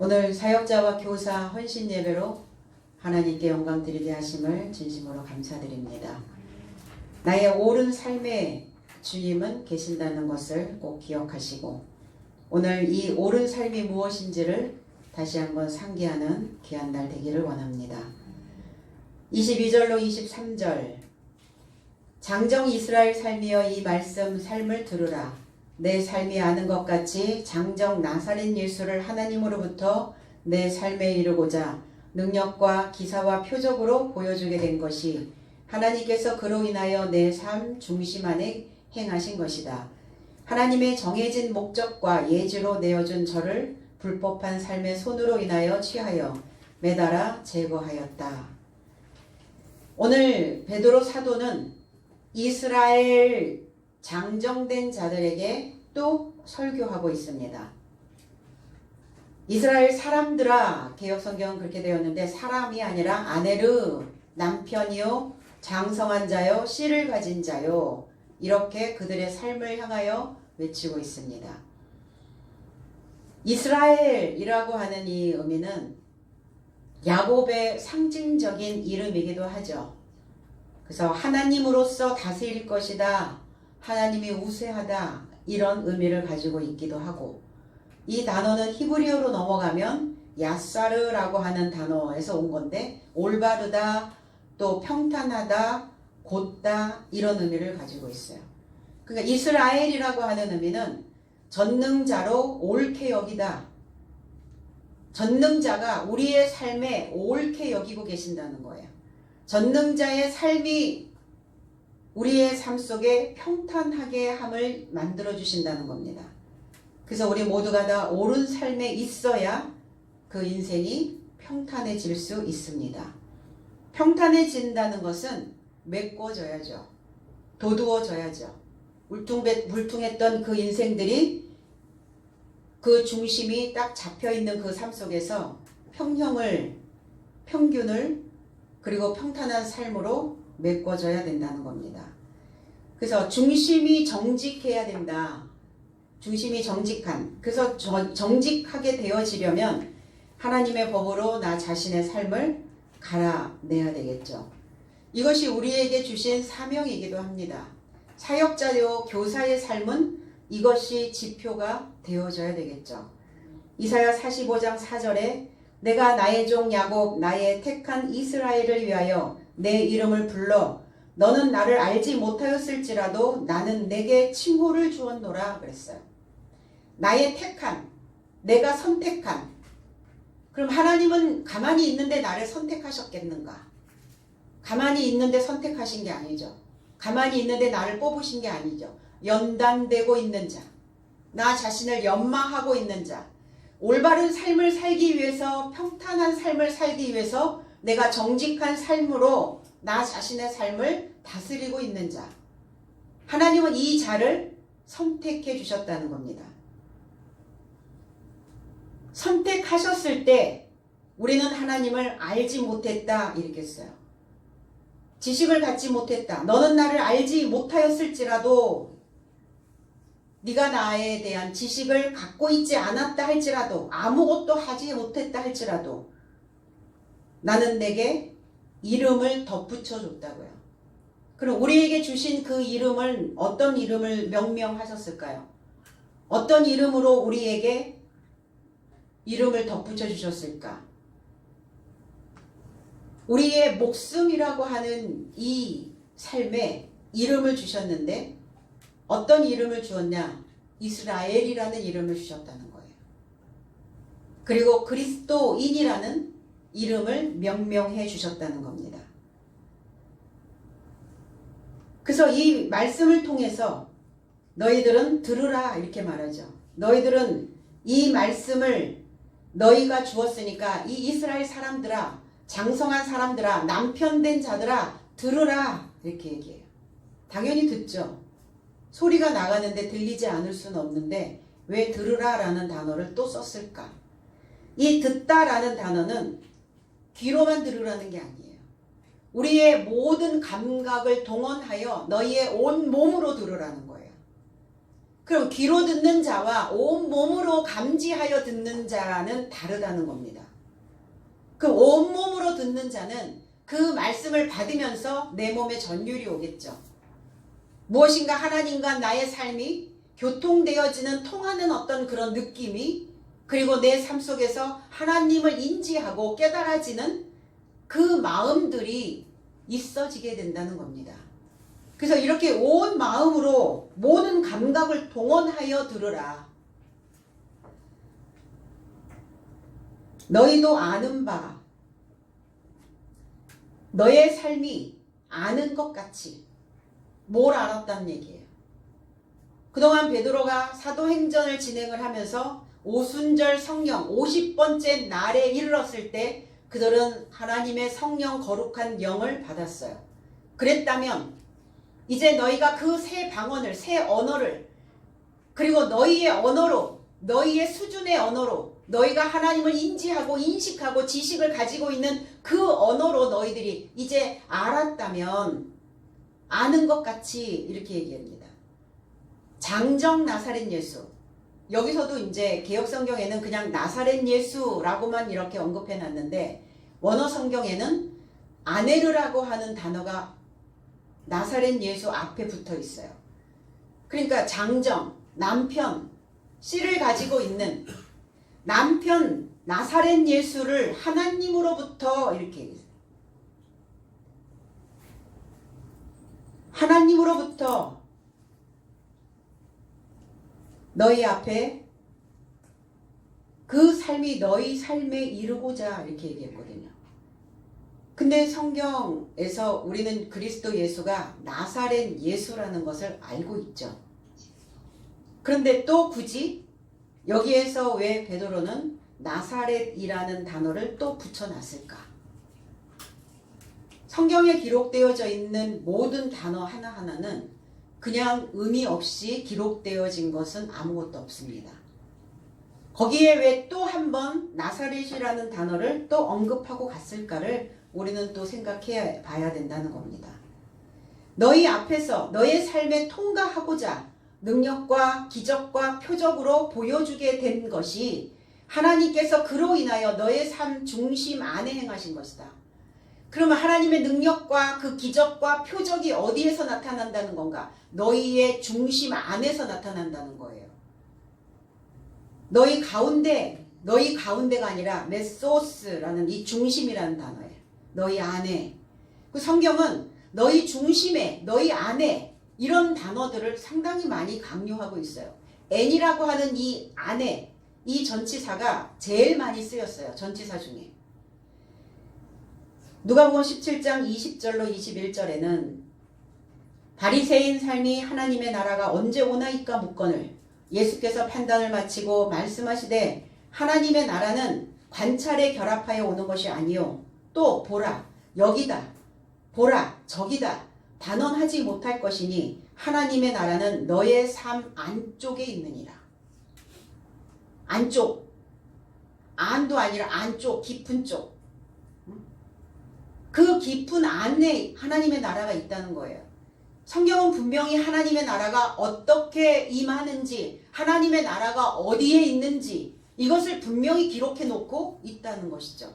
오늘 사역자와 교사 헌신 예배로 하나님께 영광 드리게 하심을 진심으로 감사드립니다. 나의 옳은 삶에 주님은 계신다는 것을 꼭 기억하시고 오늘 이 옳은 삶이 무엇인지를 다시 한번 상기하는 귀한 날 되기를 원합니다. 22절로 23절 장정 이스라엘 삶이여 이 말씀 삶을 들으라. 내 삶이 아는 것 같이 장정 나사렛 예수를 하나님으로부터 내 삶에 이르고자 능력과 기사와 표적으로 보여주게 된 것이 하나님께서 그로 인하여 내 삶 중심 안에 행하신 것이다. 하나님의 정해진 목적과 예지로 내어준 저를 불법한 삶의 손으로 인하여 취하여 매달아 제거하였다. 오늘 베드로 사도는 이스라엘 장정된 자들에게 또 설교하고 있습니다. 이스라엘 사람들아, 개역성경은 그렇게 되었는데 사람이 아니라 아네르, 남편이요 장성한 자요 씨를 가진 자요, 이렇게 그들의 삶을 향하여 외치고 있습니다. 이스라엘이라고 하는 이 의미는 야곱의 상징적인 이름이기도 하죠. 그래서 하나님으로서 다스릴 것이다, 하나님이 우세하다, 이런 의미를 가지고 있기도 하고, 이 단어는 히브리어로 넘어가면 야사르라고 하는 단어에서 온 건데 올바르다, 또 평탄하다, 곧다, 이런 의미를 가지고 있어요. 그러니까 이스라엘이라고 하는 의미는 전능자로 옳게 여기다, 전능자가 우리의 삶에 옳게 여기고 계신다는 거예요. 전능자의 삶이 우리의 삶 속에 평탄하게 함을 만들어 주신다는 겁니다. 그래서 우리 모두가 다 옳은 삶에 있어야 그 인생이 평탄해질 수 있습니다. 평탄해진다는 것은 메꿔져야죠. 도두어져야죠. 울퉁했던 그 인생들이 그 중심이 딱 잡혀있는 그 삶 속에서 평균을 그리고 평탄한 삶으로 메꿔져야 된다는 겁니다. 그래서 중심이 정직해야 된다. 중심이 정직한. 그래서 정직하게 되어지려면 하나님의 법으로 나 자신의 삶을 갈아내야 되겠죠. 이것이 우리에게 주신 사명이기도 합니다. 사역자요 교사의 삶은 이것이 지표가 되어져야 되겠죠. 이사야 45장 4절에 내가 나의 종 야곱 나의 택한 이스라엘을 위하여 내 이름을 불러 너는 나를 알지 못하였을지라도 나는 내게 칭호를 주었노라 그랬어요. 나의 택한, 내가 선택한. 그럼 하나님은 가만히 있는데 나를 선택하셨겠는가? 가만히 있는데 선택하신 게 아니죠. 가만히 있는데 나를 뽑으신 게 아니죠. 연단되고 있는 자, 나 자신을 연마하고 있는 자, 올바른 삶을 살기 위해서, 평탄한 삶을 살기 위해서 내가 정직한 삶으로 나 자신의 삶을 다스리고 있는 자, 하나님은 이 자를 선택해 주셨다는 겁니다. 선택하셨을 때 우리는 하나님을 알지 못했다 이렇게 써요. 지식을 갖지 못했다. 너는 나를 알지 못하였을지라도, 네가 나에 대한 지식을 갖고 있지 않았다 할지라도, 아무것도 하지 못했다 할지라도 나는 내게 이름을 덧붙여 줬다고요. 그럼 우리에게 주신 그 이름을 어떤 이름을 명명하셨을까요? 어떤 이름으로 우리에게 이름을 덧붙여 주셨을까? 우리의 목숨이라고 하는 이 삶에 이름을 주셨는데 어떤 이름을 주었냐? 이스라엘이라는 이름을 주셨다는 거예요. 그리고 그리스도인이라는 이름을 명명해 주셨다는 겁니다. 그래서 이 말씀을 통해서 너희들은 들으라 이렇게 말하죠. 너희들은 이 말씀을 너희가 주었으니까 이 이스라엘 사람들아, 장성한 사람들아, 남편된 자들아 들으라 이렇게 얘기해요. 당연히 듣죠. 소리가 나가는데 들리지 않을 수는 없는데 왜 들으라라는 단어를 또 썼을까? 이 듣다라는 단어는 귀로만 들으라는 게 아니에요. 우리의 모든 감각을 동원하여 너희의 온 몸으로 들으라는 거예요. 그럼 귀로 듣는 자와 온몸으로 감지하여 듣는 자는 다르다는 겁니다. 그 온몸으로 듣는 자는 그 말씀을 받으면서 내 몸에 전율이 오겠죠. 무엇인가 하나님과 나의 삶이 교통되어지는 통하는 어떤 그런 느낌이, 그리고 내 삶 속에서 하나님을 인지하고 깨달아지는 그 마음들이 있어지게 된다는 겁니다. 그래서 이렇게 온 마음으로 모든 감각을 동원하여 들으라. 너희도 아는 바, 너의 삶이 아는 것 같이. 뭘 알았다는 얘기예요. 그동안 베드로가 사도행전을 진행을 하면서 오순절 성령 50번째 날에 이르렀을 때 그들은 하나님의 성령 거룩한 영을 받았어요. 그랬다면 이제 너희가 그 새 방언을, 새 언어를, 그리고 너희의 언어로, 너희의 수준의 언어로, 너희가 하나님을 인지하고 인식하고 지식을 가지고 있는 그 언어로 너희들이 이제 알았다면 아는 것 같이 이렇게 얘기합니다. 장정 나사렛 예수. 여기서도 이제 개역성경에는 그냥 나사렛 예수라고만 이렇게 언급해 놨는데 원어 성경에는 아네르라고 하는 단어가 나사렛 예수 앞에 붙어 있어요. 그러니까 장정, 남편, 씨를 가지고 있는 남편 나사렛 예수를 하나님으로부터 이렇게 얘기해요. 하나님으로부터 너희 앞에 그 삶이 너희 삶에 이르고자 이렇게 얘기했거든요. 근데 성경에서 우리는 그리스도 예수가 나사렛 예수라는 것을 알고 있죠. 그런데 또 굳이 여기에서 왜 베드로는 나사렛이라는 단어를 또 붙여놨을까? 성경에 기록되어져 있는 모든 단어 하나하나는 그냥 의미 없이 기록되어진 것은 아무것도 없습니다. 거기에 왜 또 한 번 나사렛이라는 단어를 또 언급하고 갔을까를 우리는 또 생각해 봐야 된다는 겁니다. 너희 앞에서 너의 삶에 통과하고자 능력과 기적과 표적으로 보여주게 된 것이 하나님께서 그로 인하여 너의 삶 중심 안에 행하신 것이다. 그러면 하나님의 능력과 그 기적과 표적이 어디에서 나타난다는 건가? 너희의 중심 안에서 나타난다는 거예요. 너희 가운데가 아니라 메소스라는 이 중심이라는 단어예요. 너희 안에. 그 성경은 너희 중심에, 너희 안에 이런 단어들을 상당히 많이 강조하고 있어요. N이라고 하는 이 안에, 이 전치사가 제일 많이 쓰였어요. 전치사 중에. 누가복음 17장 20절로 21절에는 바리새인 삶이 하나님의 나라가 언제 오나이까 묻거늘 예수께서 판단을 마치고 말씀하시되 하나님의 나라는 관찰에 결합하여 오는 것이 아니요 또 보라 여기다 보라 저기다 단언하지 못할 것이니 하나님의 나라는 너의 삶 안쪽에 있느니라. 안쪽. 안도 아니라 안쪽, 깊은 쪽. 그 깊은 안에 하나님의 나라가 있다는 거예요. 성경은 분명히 하나님의 나라가 어떻게 임하는지, 하나님의 나라가 어디에 있는지 이것을 분명히 기록해 놓고 있다는 것이죠.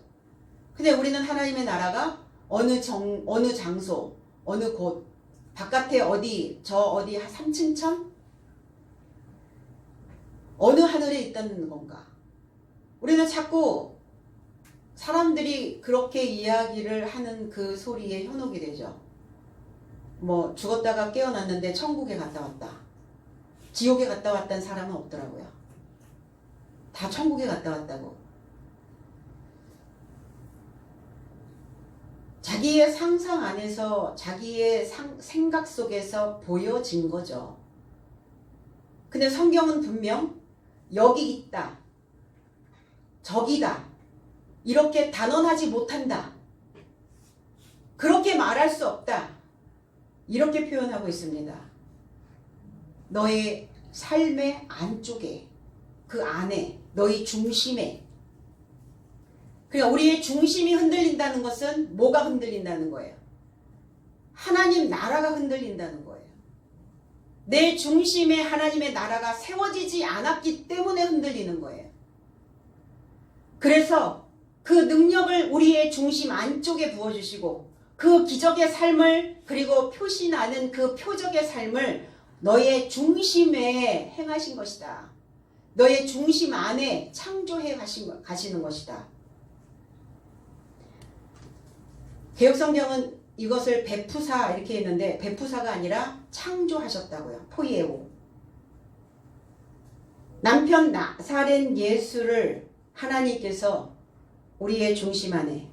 근데 우리는 하나님의 나라가 어느 장소, 어느 곳, 바깥에 어디, 저 어디 3층 천? 어느 하늘에 있다는 건가? 우리는 자꾸 사람들이 그렇게 이야기를 하는 그 소리에 현혹이 되죠. 뭐 죽었다가 깨어났는데 천국에 갔다 왔다. 지옥에 갔다 왔다는 사람은 없더라고요. 다 천국에 갔다 왔다고. 자기의 상상 안에서 자기의 생각 속에서 보여진 거죠. 근데 성경은 분명 여기 있다. 저기다. 이렇게 단언하지 못한다. 그렇게 말할 수 없다. 이렇게 표현하고 있습니다. 너의 삶의 안쪽에, 그 안에, 너희 중심에. 그러니까 우리의 중심이 흔들린다는 것은 뭐가 흔들린다는 거예요? 하나님 나라가 흔들린다는 거예요. 내 중심에 하나님의 나라가 세워지지 않았기 때문에 흔들리는 거예요. 그래서 그 능력을 우리의 중심 안쪽에 부어주시고 그 기적의 삶을 그리고 표시나는 그 표적의 삶을 너의 중심에 행하신 것이다. 너의 중심 안에 창조해 가시는 것이다. 개혁성경은 이것을 베푸사 이렇게 했는데 베푸사가 아니라 창조하셨다고요. 포이에오. 남편 나사렛 예수를 하나님께서 우리의 중심 안에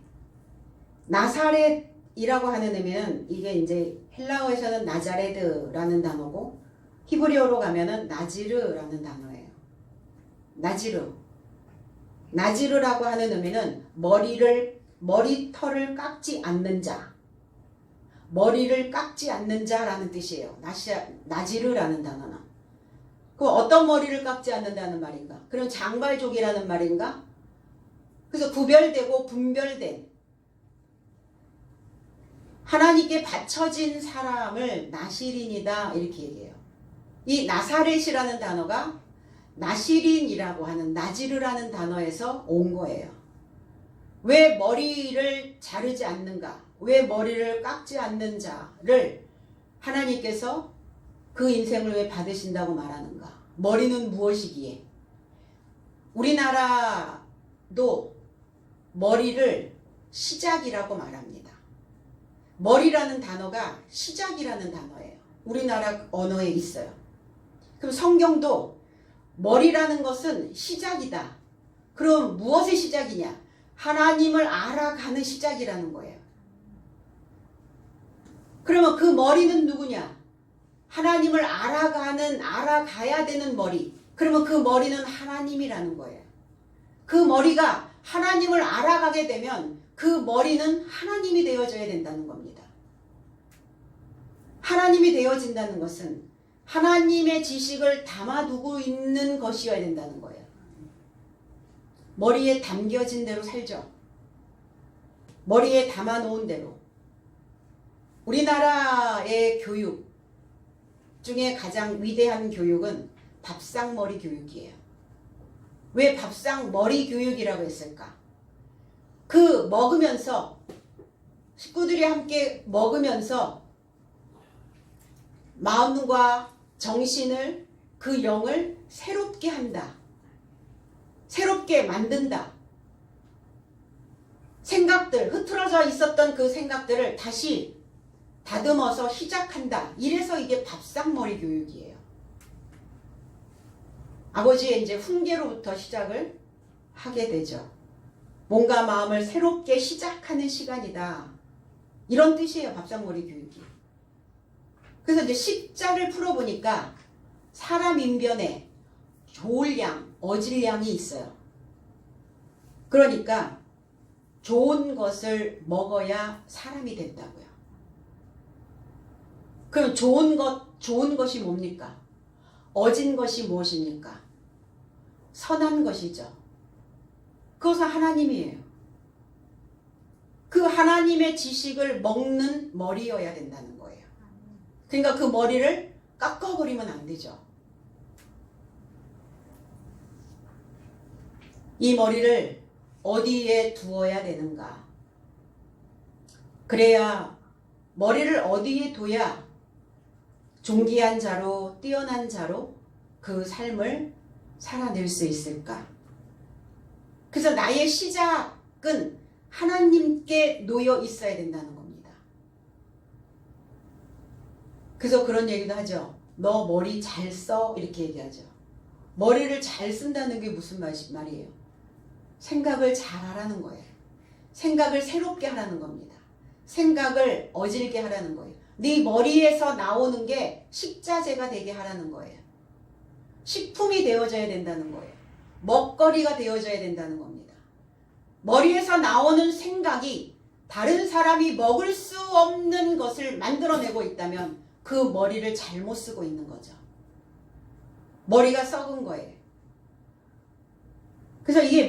나사렛이라고 하는 의미는 이게 이제 헬라어에서는 나자레드라는 단어고 히브리어로 가면은 나지르라는 단어예요. 나지르라고 하는 의미는 머리털을 깎지 않는 자, 머리를 깎지 않는 자라는 뜻이에요. 나지르라는 단어는. 그럼 어떤 머리를 깎지 않는다는 말인가? 그럼 장발족이라는 말인가? 그래서 구별되고 분별된 하나님께 바쳐진 사람을 나시린이다 이렇게 얘기해요. 이 나사렛이라는 단어가 나시린이라고 하는 나지르라는 단어에서 온 거예요. 왜 머리를 자르지 않는가? 왜 머리를 깎지 않는 자를 하나님께서 그 인생을 왜 받으신다고 말하는가? 머리는 무엇이기에? 우리나라도 머리를 시작이라고 말합니다. 머리라는 단어가 시작이라는 단어예요. 우리나라 언어에 있어요. 그럼 성경도 머리라는 것은 시작이다. 그럼 무엇의 시작이냐? 하나님을 알아가는 시작이라는 거예요. 그러면 그 머리는 누구냐? 하나님을 알아가야 되는 머리. 그러면 그 머리는 하나님이라는 거예요. 그 머리가 하나님을 알아가게 되면 그 머리는 하나님이 되어져야 된다는 겁니다. 하나님이 되어진다는 것은 하나님의 지식을 담아두고 있는 것이어야 된다는 거예요. 머리에 담겨진 대로 살죠. 머리에 담아놓은 대로. 우리나라의 교육 중에 가장 위대한 교육은 밥상머리 교육이에요. 왜 밥상머리 교육이라고 했을까? 그 먹으면서 식구들이 함께 먹으면서 마음과 정신을 그 영을 새롭게 한다. 새롭게 만든다. 생각들, 흐트러져 있었던 그 생각들을 다시 다듬어서 시작한다. 이래서 이게 밥상머리 교육이에요. 아버지의 이제 훈계로부터 시작을 하게 되죠. 뭔가 마음을 새롭게 시작하는 시간이다. 이런 뜻이에요. 밥상머리 교육이. 그래서 이제 십자를 풀어보니까 사람 인변에 좋을 양, 어질 양이 있어요. 그러니까 좋은 것을 먹어야 사람이 된다고요. 그럼 좋은 것이 뭡니까? 어진 것이 무엇입니까? 선한 것이죠. 그것은 하나님이에요. 그 하나님의 지식을 먹는 머리여야 된다는 거예요. 그러니까 그 머리를 깎아버리면 안 되죠. 이 머리를 어디에 두어야 되는가? 그래야 머리를 어디에 둬야 존귀한 자로 뛰어난 자로 그 삶을 살아낼 수 있을까? 그래서 나의 시작은 하나님께 놓여 있어야 된다는 겁니다. 그래서 그런 얘기도 하죠. 너 머리 잘 써 이렇게 얘기하죠. 머리를 잘 쓴다는 게 무슨 말이에요? 생각을 잘 하라는 거예요. 생각을 새롭게 하라는 겁니다. 생각을 어질게 하라는 거예요. 네 머리에서 나오는 게 식자재가 되게 하라는 거예요. 식품이 되어져야 된다는 거예요. 먹거리가 되어져야 된다는 겁니다. 머리에서 나오는 생각이 다른 사람이 먹을 수 없는 것을 만들어내고 있다면 그 머리를 잘못 쓰고 있는 거죠. 머리가 썩은 거예요. 그래서 이게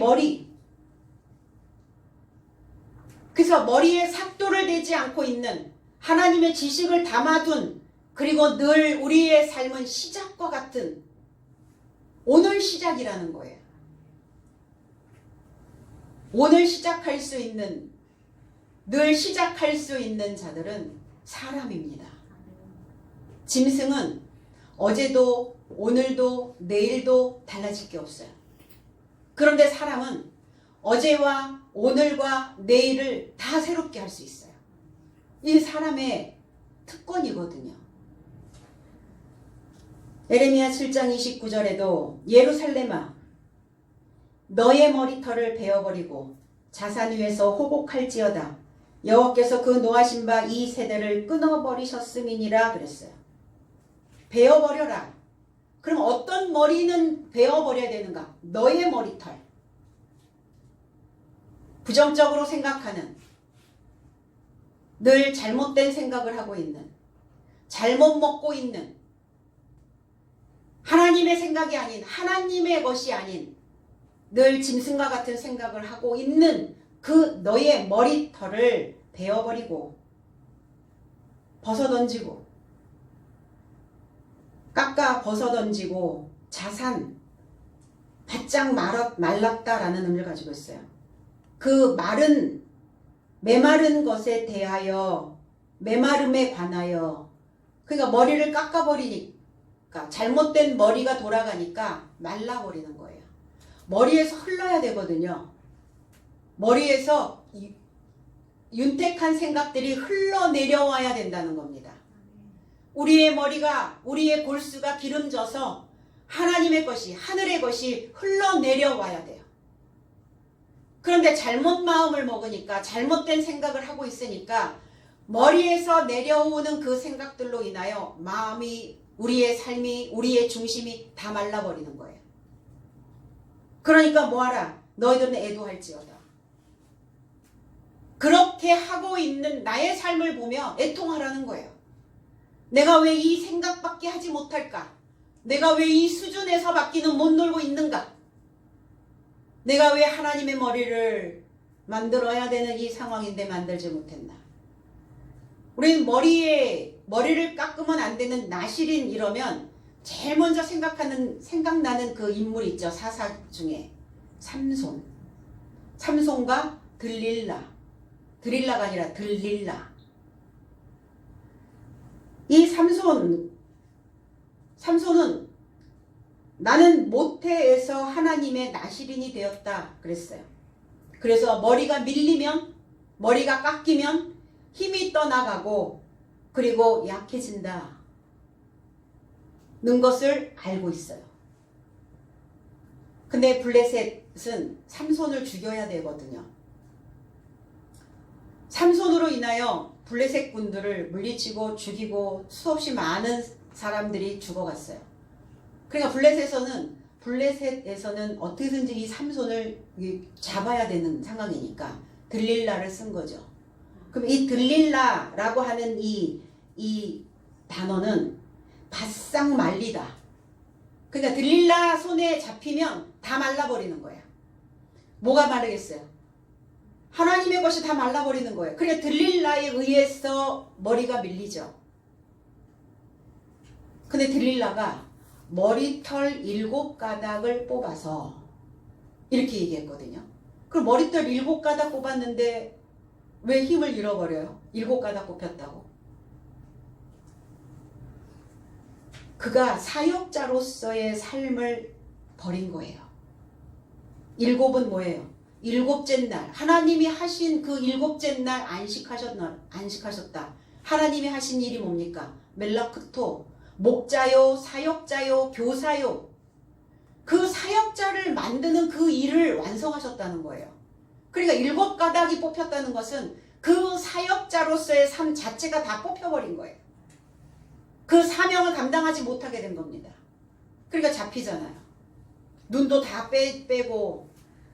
그래서 머리에 삭도를 대지 않고 있는 하나님의 지식을 담아둔 그리고 늘 우리의 삶은 시작과 같은 오늘 시작이라는 거예요. 오늘 시작할 수 있는, 늘 시작할 수 있는 자들은 사람입니다. 짐승은 어제도 오늘도 내일도 달라질 게 없어요. 그런데 사람은 어제와 오늘과 내일을 다 새롭게 할 수 있어요. 이게 사람의 특권이거든요. 에레미야 7장 29절에도 예루살렘아 너의 머리털을 베어버리고 자산 위에서 호곡할지어다 여호와께서 그 노하신 바 이 세대를 끊어버리셨음이니라 그랬어요. 베어버려라. 그럼 어떤 머리는 베어버려야 되는가? 너의 머리털. 부정적으로 생각하는, 늘 잘못된 생각을 하고 있는, 잘못 먹고 있는, 하나님의 생각이 아닌, 하나님의 것이 아닌 늘 짐승과 같은 생각을 하고 있는 그 너의 머리털을 베어버리고 벗어던지고 깎아 벗어던지고 자산 바짝 말랐다라는 의미를 가지고 있어요. 그 마른 메마른 것에 대하여 메마름에 관하여 그러니까 머리를 깎아버리니까 잘못된 머리가 돌아가니까 말라버리는 거예요. 머리에서 흘러야 되거든요. 머리에서 윤택한 생각들이 흘러내려와야 된다는 겁니다. 우리의 머리가 우리의 골수가 기름져서 하나님의 것이 하늘의 것이 흘러내려와야 돼요. 그런데 잘못 마음을 먹으니까 잘못된 생각을 하고 있으니까 머리에서 내려오는 그 생각들로 인하여 마음이 우리의 삶이 우리의 중심이 다 말라버리는 거예요. 그러니까 뭐하라 너희들은 애도할지어다. 그렇게 하고 있는 나의 삶을 보며 애통하라는 거예요. 내가 왜 이 생각밖에 하지 못할까? 내가 왜 이 수준에서 밖에는 못 놀고 있는가? 내가 왜 하나님의 머리를 만들어야 되는 이 상황인데 만들지 못했나? 우리는 머리를 깎으면 안 되는 나실인 이러면 제일 먼저 생각나는 그 인물이 있죠. 사사 중에 삼손. 삼손과 드릴라가 아니라 들릴라. 이 삼손은 나는 모태에서 하나님의 나실인이 되었다 그랬어요. 그래서 머리가 밀리면 머리가 깎이면 힘이 떠나가고 그리고 약해진다 는 것을 알고 있어요. 근데 블레셋은 삼손을 죽여야 되거든요. 삼손으로 인하여 블레셋 군들을 물리치고 죽이고 수없이 많은 사람들이 죽어갔어요. 그러니까 블레셋에서는 어떻게든지 이 삼손을 잡아야 되는 상황이니까 들릴라를 쓴 거죠. 그럼 이 들릴라라고 하는 이 단어는 바싹 말리다. 그러니까 들릴라 손에 잡히면 다 말라버리는 거예요. 뭐가 마르겠어요? 하나님의 것이 다 말라버리는 거예요. 그러니까 들릴라에 의해서 머리가 밀리죠. 근데 들릴라가 머리털 7가닥을 뽑아서 이렇게 얘기했거든요. 그럼 머리털 7가닥 뽑았는데 왜 힘을 잃어버려요? 7가닥 뽑혔다고. 그가 사역자로서의 삶을 버린 거예요. 7은 뭐예요? 7째 날 하나님이 하신 그 7째 날 안식하셨다. 하나님이 하신 일이 뭡니까? 멜라크토, 목자요, 사역자요, 교사요. 그 사역자를 만드는 그 일을 완성하셨다는 거예요. 그러니까 7가닥이 뽑혔다는 것은 그 사역자로서의 삶 자체가 다 뽑혀버린 거예요. 그 사명을 감당하지 못하게 된 겁니다. 그러니까 잡히잖아요. 눈도 다 빼고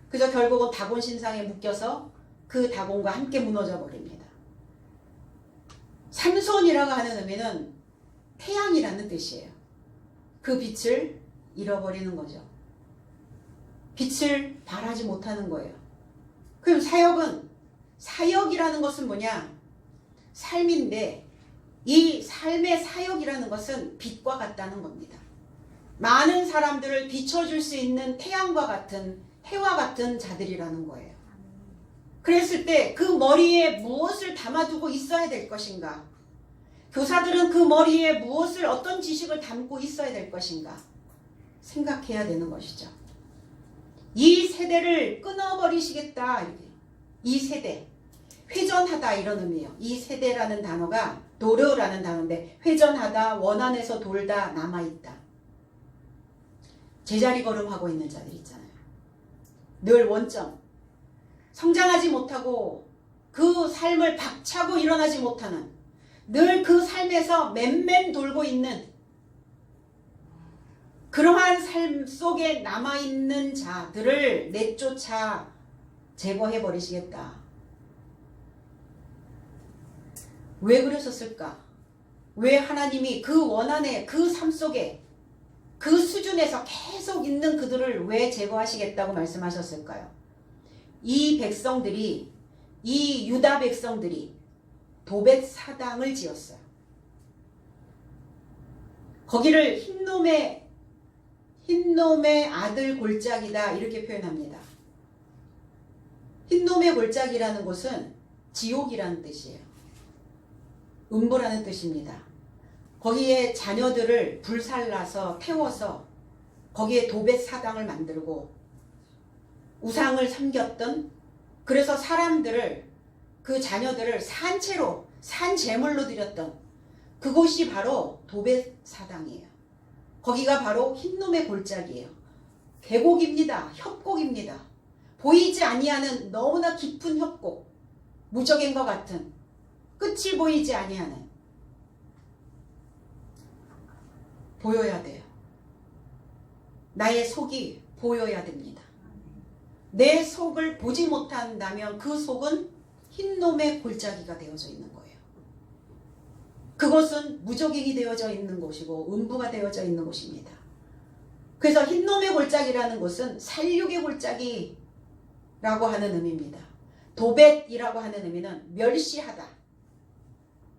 그저 결국은 다곤 신상에 묶여서 그 다곤과 함께 무너져 버립니다. 삼손이라고 하는 의미는 태양이라는 뜻이에요. 그 빛을 잃어버리는 거죠. 빛을 발하지 못하는 거예요. 그럼 사역이라는 것은 뭐냐? 삶인데 이 삶의 사역이라는 것은 빛과 같다는 겁니다. 많은 사람들을 비춰줄 수 있는 태양과 같은 해와 같은 자들이라는 거예요. 그랬을 때 그 머리에 무엇을 담아두고 있어야 될 것인가? 교사들은 그 머리에 무엇을 어떤 지식을 담고 있어야 될 것인가? 생각해야 되는 것이죠. 이 세대를 끊어버리시겠다. 이 세대. 회전하다 이런 의미예요. 이 세대라는 단어가 도르라는 단어인데 회전하다, 원안에서 돌다, 남아있다. 제자리 걸음하고 있는 자들 있잖아요. 늘 원점. 성장하지 못하고 그 삶을 박차고 일어나지 못하는 늘 그 삶에서 맴맴 돌고 있는 그러한 삶 속에 남아있는 자들을 내쫓아 제거해버리시겠다. 왜 그러셨을까? 왜 하나님이 그 원한의 그 삶 속에 그 수준에서 계속 있는 그들을 왜 제거하시겠다고 말씀하셨을까요? 이 백성들이, 이 유다 백성들이 도벳 사당을 지었어요. 거기를 흰놈의 아들 골짜기다 이렇게 표현합니다. 흰놈의 골짜기라는 곳은 지옥이라는 뜻이에요. 음부라는 뜻입니다. 거기에 자녀들을 불살라서 태워서 거기에 도벳 사당을 만들고 우상을 섬겼던, 그래서 사람들을, 그 자녀들을 산채로 산제물로 드렸던 그곳이 바로 도벳 사당이에요. 거기가 바로 흰놈의 골짜기예요. 계곡입니다. 협곡입니다. 보이지 아니하는 너무나 깊은 협곡, 무적인 것 같은 끝이 보이지 아니하는, 보여야 돼요. 나의 속이 보여야 됩니다. 내 속을 보지 못한다면 그 속은 흰놈의 골짜기가 되어져 있는 거예요. 그것은 무적행이 되어져 있는 곳이고 음부가 되어져 있는 곳입니다. 그래서 흰놈의 골짜기라는 곳은 살육의 골짜기라고 하는 의미입니다. 도벳이라고 하는 의미는 멸시하다.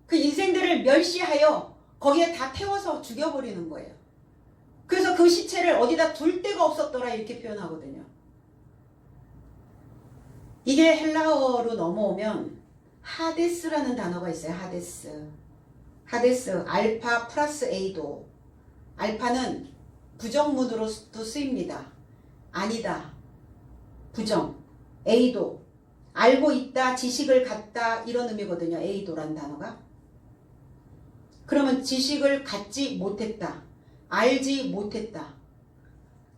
그 인생들을 멸시하여 거기에 다 태워서 죽여버리는 거예요. 그래서 그 시체를 어디다 둘 데가 없었더라 이렇게 표현하거든요. 이게 헬라어로 넘어오면 하데스라는 단어가 있어요. 하데스, 알파 플러스 에이도. 알파는 부정문으로도 쓰입니다. 아니다, 부정. 에이도, 알고 있다, 지식을 갖다 이런 의미거든요. 에이도란 단어가. 그러면 지식을 갖지 못했다, 알지 못했다.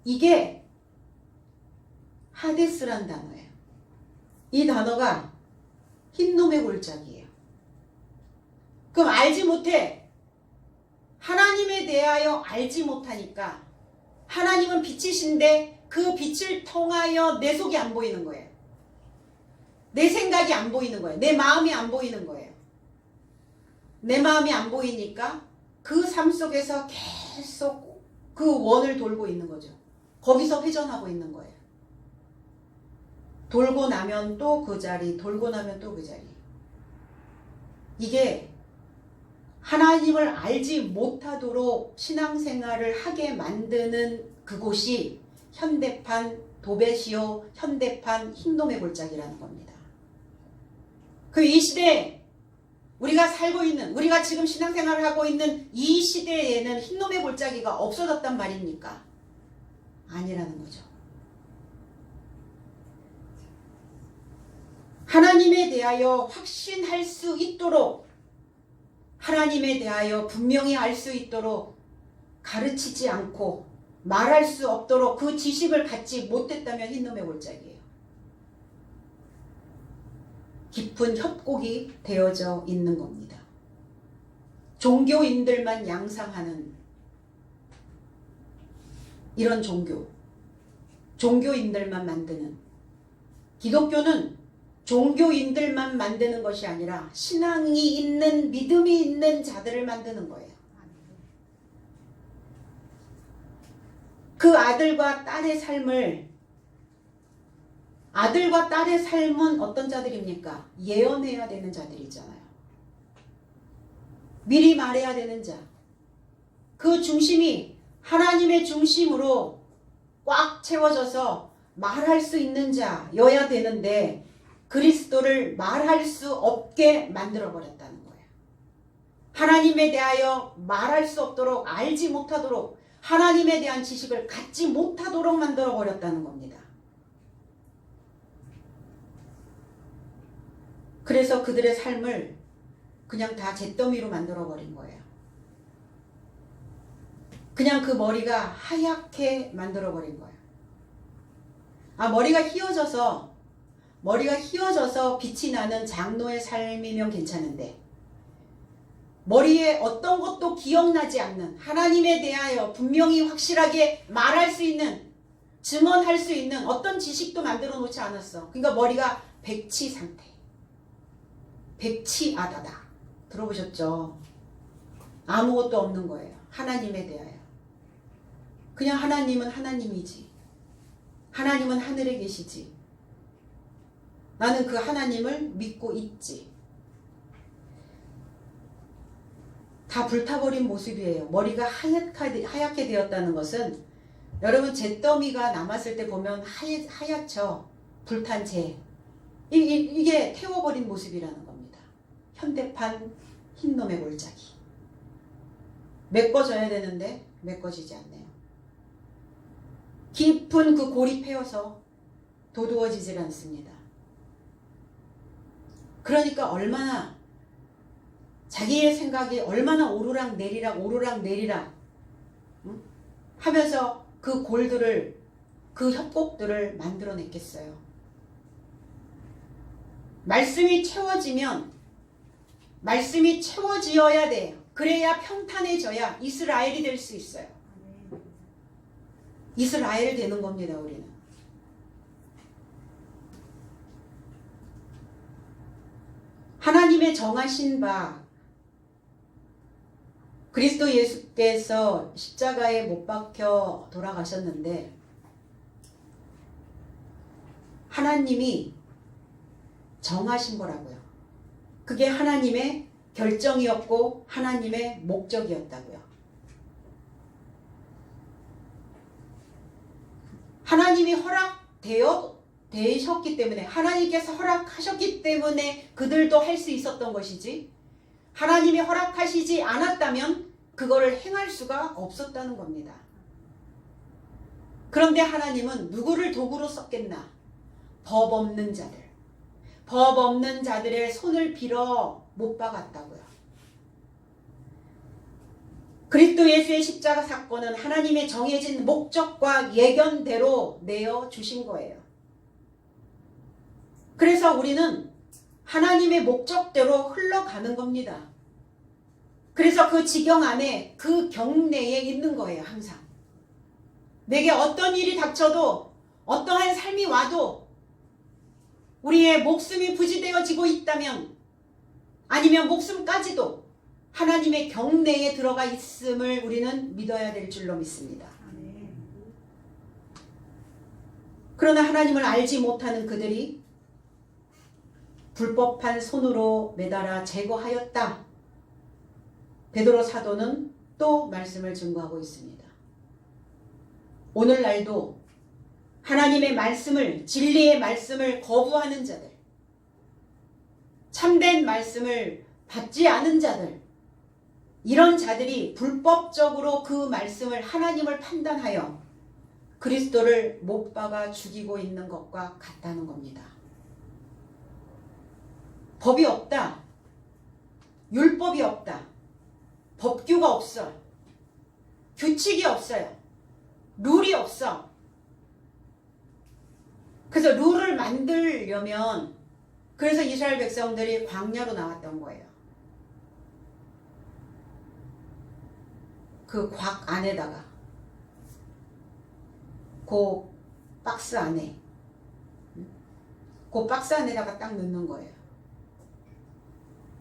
이게 하데스란 단어예요. 이 단어가 흰놈의 골짜기예요. 그럼 알지 못해. 하나님에 대하여 알지 못하니까 하나님은 빛이신데 그 빛을 통하여 내 속이 안 보이는 거예요. 내 생각이 안 보이는 거예요. 내 마음이 안 보이는 거예요. 내 마음이 안 보이니까 그 삶 속에서 계속 그 원을 돌고 있는 거죠. 거기서 회전하고 있는 거예요. 돌고 나면 또 그 자리, 돌고 나면 또 그 자리. 이게 하나님을 알지 못하도록 신앙생활을 하게 만드는 그곳이 현대판 도벳이요, 현대판 흰놈의 골짜기라는 겁니다. 그 이 시대에 우리가 살고 있는, 우리가 지금 신앙생활을 하고 있는 이 시대에는 흰놈의 골짜기가 없어졌단 말입니까? 아니라는 거죠. 하나님에 대하여 확신할 수 있도록, 하나님에 대하여 분명히 알 수 있도록 가르치지 않고 말할 수 없도록 그 지식을 갖지 못했다면 흰놈의 골짜기예요. 깊은 협곡이 되어져 있는 겁니다. 종교인들만 양상하는 이런 종교인들만 만드는, 기독교는 종교인들만 만드는 것이 아니라 신앙이 있는, 믿음이 있는 자들을 만드는 거예요. 그 아들과 딸의 삶은 어떤 자들입니까? 예언해야 되는 자들이잖아요. 미리 말해야 되는 자, 그 중심이 하나님의 중심으로 꽉 채워져서 말할 수 있는 자여야 되는데 그리스도를 말할 수 없게 만들어버렸다는 거예요. 하나님에 대하여 말할 수 없도록, 알지 못하도록, 하나님에 대한 지식을 갖지 못하도록 만들어버렸다는 겁니다. 그래서 그들의 삶을 그냥 다 잿더미로 만들어버린 거예요. 그냥 그 머리가 하얗게 만들어버린 거예요. 머리가 휘어져서 빛이 나는 장로의 삶이면 괜찮은데 머리에 어떤 것도 기억나지 않는, 하나님에 대하여 분명히 확실하게 말할 수 있는, 증언할 수 있는 어떤 지식도 만들어 놓지 않았어. 그러니까 머리가 백치 상태. 백치아다다. 들어보셨죠? 아무것도 없는 거예요. 하나님에 대하여. 그냥 하나님은 하나님이지. 하나님은 하늘에 계시지. 나는 그 하나님을 믿고 있지. 다 불타버린 모습이에요. 머리가 하얗게 되었다는 것은 여러분 잿더미가 남았을 때 보면 하얗죠. 불탄 재. 이게 태워버린 모습이라는 겁니다. 현대판 흰놈의 골짜기. 메꿔져야 되는데 메꿔지지 않네요. 깊은 그 골이 패여서 도두어지질 않습니다. 그러니까 얼마나 자기의 생각이 얼마나 오르락 내리락 하면서 그 골들을, 그 협곡들을 만들어냈겠어요. 말씀이 채워지어야 돼요. 그래야 평탄해져야 이스라엘이 될 수 있어요. 이스라엘 되는 겁니다. 우리는. 하나님의 정하신 바 그리스도 예수께서 십자가에 못 박혀 돌아가셨는데 하나님이 정하신 거라고요. 그게 하나님의 결정이었고 하나님의 목적이었다고요. 하나님이 되셨기 때문에, 하나님께서 허락하셨기 때문에 그들도 할 수 있었던 것이지, 하나님이 허락하시지 않았다면 그거를 행할 수가 없었다는 겁니다. 그런데 하나님은 누구를 도구로 썼겠나? 법 없는 자들의 손을 빌어 못 박았다고요. 그리스도 예수의 십자가 사건은 하나님의 정해진 목적과 예견대로 내어주신 거예요. 그래서 우리는 하나님의 목적대로 흘러가는 겁니다. 그래서 그 지경 안에, 그 경내에 있는 거예요. 항상. 내게 어떤 일이 닥쳐도, 어떠한 삶이 와도 우리의 목숨이 부지되어지고 있다면, 아니면 목숨까지도 하나님의 경내에 들어가 있음을 우리는 믿어야 될 줄로 믿습니다. 그러나 하나님을 알지 못하는 그들이 불법한 손으로 매달아 제거하였다. 베드로 사도는 또 말씀을 증거하고 있습니다. 오늘날도 하나님의 말씀을, 진리의 말씀을 거부하는 자들, 참된 말씀을 받지 않은 자들, 이런 자들이 불법적으로 그 말씀을, 하나님을 판단하여 그리스도를 못 박아 죽이고 있는 것과 같다는 겁니다. 법이 없다. 율법이 없다. 법규가 없어. 규칙이 없어요. 룰이 없어. 그래서 룰을 만들려면, 그래서 이스라엘 백성들이 광야로 나왔던 거예요. 그 곽 안에다가, 그 박스 안에다가 딱 넣는 거예요.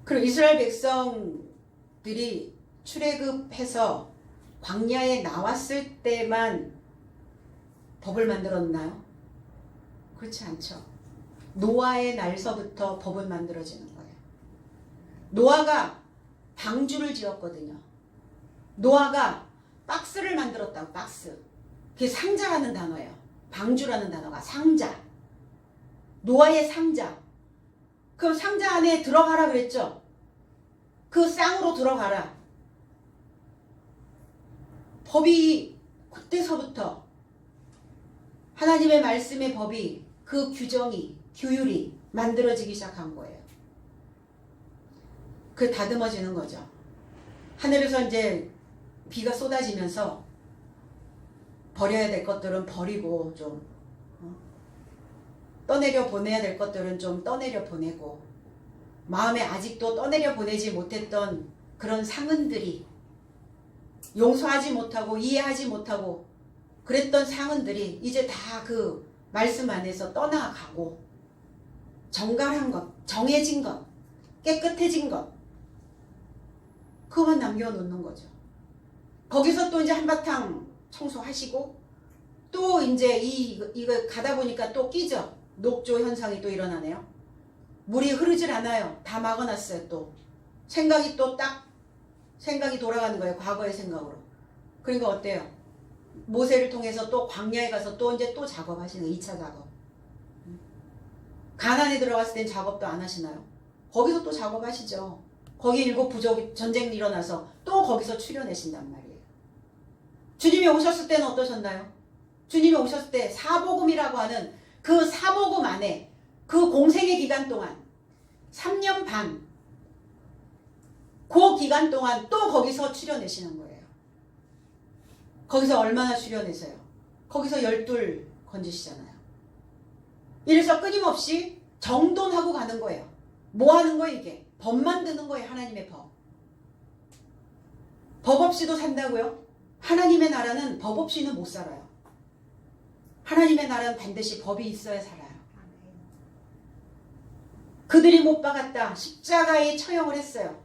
그리고 이스라엘 백성들이 출애굽해서 광야에 나왔을 때만 법을 만들었나요? 그렇지 않죠. 노아의 날서부터 법은 만들어지는 거예요. 노아가 방주를 지었거든요. 노아가 박스를 만들었다고. 박스. 그게 상자라는 단어예요. 방주라는 단어가 상자. 노아의 상자. 그럼 상자 안에 들어가라 그랬죠. 그 쌍으로 들어가라. 법이 그때서부터 하나님의 말씀의 법이, 그 규정이, 규율이 만들어지기 시작한 거예요. 그 다듬어지는 거죠. 하늘에서 이제 비가 쏟아지면서 버려야 될 것들은 버리고 좀 떠내려 보내야 될 것들은 좀 떠내려 보내고, 마음에 아직도 떠내려 보내지 못했던 그런 상흔들이, 용서하지 못하고 이해하지 못하고 그랬던 상흔들이 이제 다 그 말씀 안에서 떠나가고, 정갈한 것, 정해진 것, 깨끗해진 것, 그것만 남겨놓는 거죠. 거기서 또 이제 한바탕 청소하시고, 또 이제 이거 가다 보니까 또 끼죠. 녹조 현상이 또 일어나네요. 물이 흐르질 않아요. 다 막아놨어요. 또 생각이 또 딱 생각이 돌아가는 거예요. 과거의 생각으로. 그러니까 어때요? 모세를 통해서 또 광야에 가서 또 이제 또 작업하시는 거예요. 2차 작업. 가나안에 들어갔을 땐 작업도 안 하시나요? 거기서 또 작업하시죠. 거기 일곱 부족이 전쟁이 일어나서 또 거기서 출려내신단 말이에요. 주님이 오셨을 때는 어떠셨나요? 주님이 오셨을 때 사복음이라고 하는 그 사복음 안에, 그 공생의 기간 동안 3년 반, 그 기간 동안 또 거기서 출려내시는 거예요. 거기서 얼마나 출려내세요? 거기서 12 건지시잖아요. 이래서 끊임없이 정돈하고 가는 거예요. 뭐 하는 거예요 이게? 법 만드는 거예요. 하나님의 법. 법 없이도 산다고요? 하나님의 나라는 법 없이는 못 살아요. 하나님의 나라는 반드시 법이 있어야 살아요. 그들이 못 박았다. 십자가에 처형을 했어요.